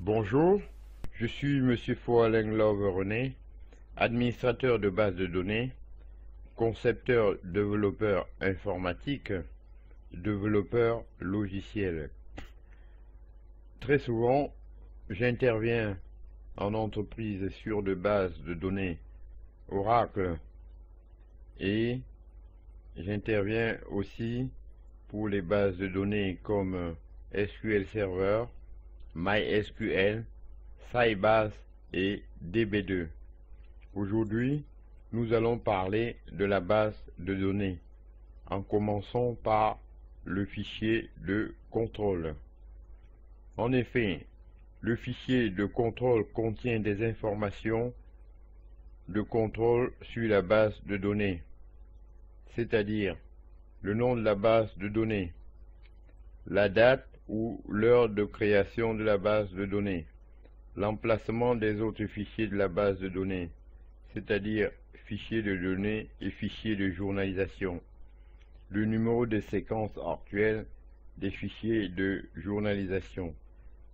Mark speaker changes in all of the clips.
Speaker 1: Bonjour, je suis Monsieur Foalain Love René, administrateur de base de données, concepteur développeur informatique, développeur logiciel. Très souvent, j'interviens en entreprise sur de bases de données Oracle et j'interviens aussi pour les bases de données comme SQL Server, MySQL, Sybase et DB2. Aujourd'hui, nous allons parler de la base de données, en commençant par le fichier de contrôle. En effet, le fichier de contrôle contient des informations de contrôle sur la base de données, c'est-à-dire le nom de la base de données, la date ou l'heure de création de la base de données, l'emplacement des autres fichiers de la base de données, c'est-à-dire fichiers de données et fichiers de journalisation, le numéro de séquence actuelle des fichiers de journalisation,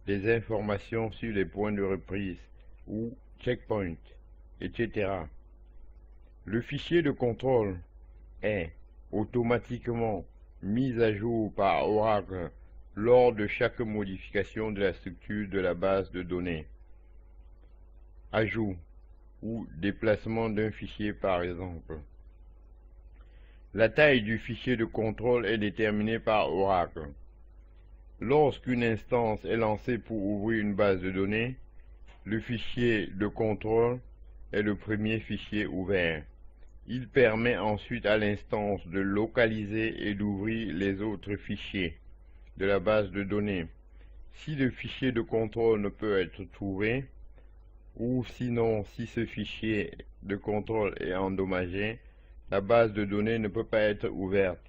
Speaker 1: des informations sur les points de reprise ou checkpoints, etc. Le fichier de contrôle est automatiquement mis à jour par Oracle lors de chaque modification de la structure de la base de données. Ajout ou déplacement d'un fichier par exemple. La taille du fichier de contrôle est déterminée par Oracle. Lorsqu'une instance est lancée pour ouvrir une base de données, le fichier de contrôle est le premier fichier ouvert. Il permet ensuite à l'instance de localiser et d'ouvrir les autres fichiers de la base de données. Si le fichier de contrôle ne peut être trouvé, ou sinon si ce fichier de contrôle est endommagé, la base de données ne peut pas être ouverte,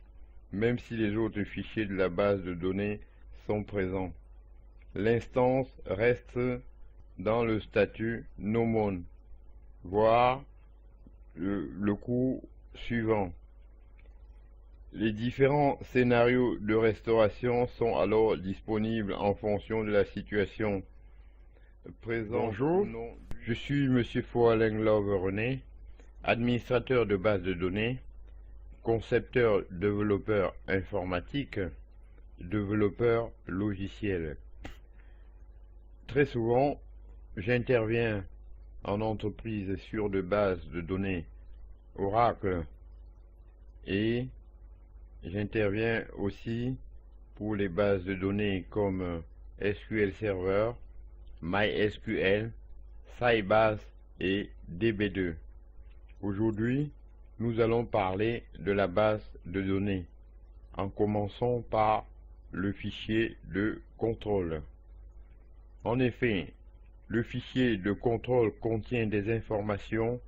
Speaker 1: même si les autres fichiers de la base de données sont présents. L'instance reste dans le statut No More, voire le cours suivant. Les différents scénarios de restauration sont alors disponibles en fonction de la situation présente. Bonjour, je suis Monsieur Foalain Love René, administrateur de base de données, concepteur développeur informatique, développeur logiciel. Très souvent, j'interviens en entreprise sur de bases de données Oracle et j'interviens aussi pour les bases de données comme SQL Server, MySQL, Sybase et DB2. Aujourd'hui, nous allons parler de la base de données, en commençant par le fichier de contrôle. En effet, le fichier de contrôle contient des informations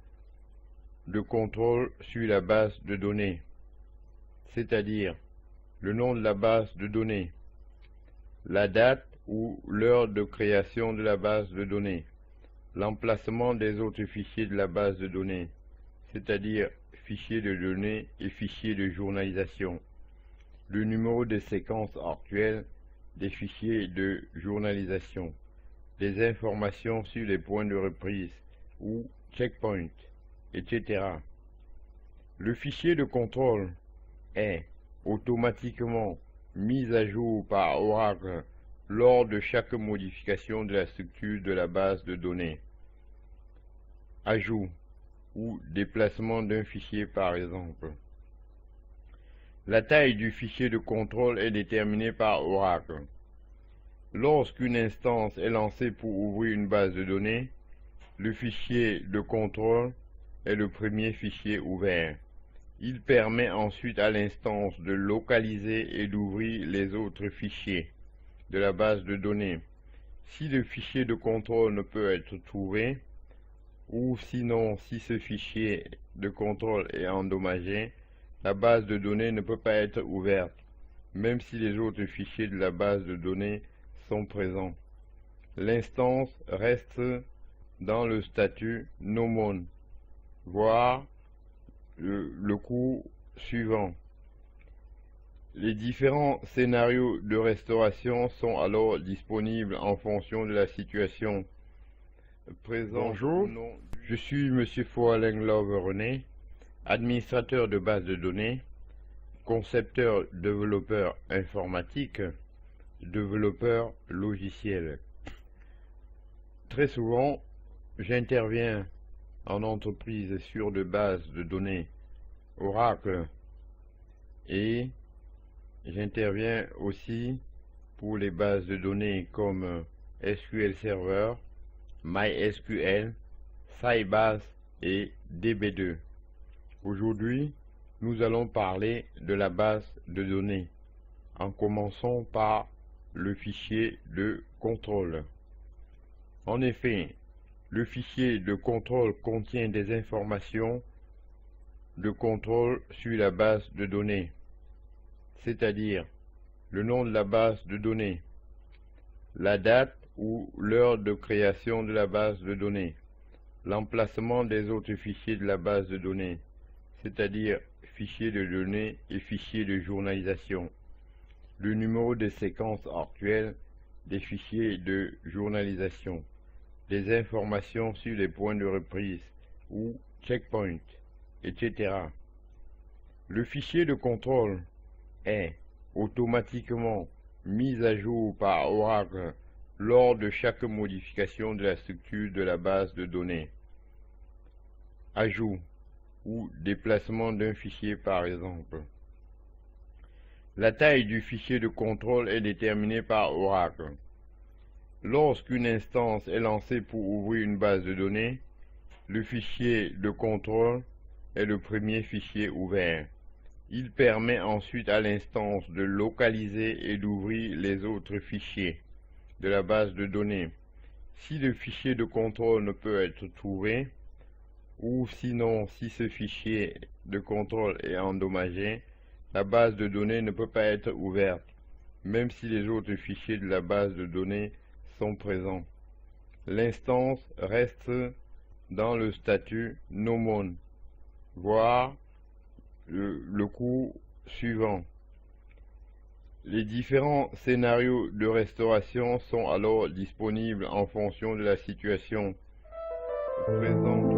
Speaker 1: de contrôle sur la base de données, c'est-à-dire le nom de la base de données, la date ou l'heure de création de la base de données, l'emplacement des autres fichiers de la base de données, c'est-à-dire fichiers de données et fichiers de journalisation, le numéro de séquence actuelle des fichiers de journalisation, des informations sur les points de reprise ou checkpoints, etc. Le fichier de contrôle est automatiquement mis à jour par Oracle lors de chaque modification de la structure de la base de données. Ajout ou déplacement d'un fichier par exemple. La taille du fichier de contrôle est déterminée par Oracle. Lorsqu'une instance est lancée pour ouvrir une base de données, le fichier de contrôle est le premier fichier ouvert. Il permet ensuite à l'instance de localiser et d'ouvrir les autres fichiers de la base de données. Si le fichier de contrôle ne peut être trouvé, ou sinon si ce fichier de contrôle est endommagé, la base de données ne peut pas être ouverte, même si les autres fichiers de la base de données sont présents. L'instance reste dans le statut No More, voire le cours suivant. Les différents scénarios de restauration sont alors disponibles en fonction de la situation présente. Bonjour, je suis Monsieur Foaleng-Love René, administrateur de base de données, concepteur développeur informatique, développeur logiciel. Très souvent, j'interviens en entreprise sur de bases de données Oracle et j'interviens aussi pour les bases de données comme SQL Server, MySQL, Sybase et DB2. Aujourd'hui, nous allons parler de la base de données, en commençant par le fichier de contrôle. En effet, le fichier de contrôle contient des informations de contrôle sur la base de données, c'est-à-dire le nom de la base de données, la date ou l'heure de création de la base de données, l'emplacement des autres fichiers de la base de données, c'est-à-dire fichiers de données et fichiers de journalisation, le numéro de séquence actuelle des fichiers de journalisation, des informations sur les points de reprise ou checkpoints, etc. Le fichier de contrôle est automatiquement mis à jour par Oracle lors de chaque modification de la structure de la base de données. Ajout ou déplacement d'un fichier par exemple. La taille du fichier de contrôle est déterminée par Oracle. Lorsqu'une instance est lancée pour ouvrir une base de données, le fichier de contrôle est le premier fichier ouvert. Il permet ensuite à l'instance de localiser et d'ouvrir les autres fichiers de la base de données. Si le fichier de contrôle ne peut être trouvé, ou sinon si ce fichier de contrôle est endommagé, la base de données ne peut pas être ouverte, même si les autres fichiers de la base de données sont présents. L'instance reste dans le statut No Known, voire le cours suivant. Les différents scénarios de restauration sont alors disponibles en fonction de la situation présente.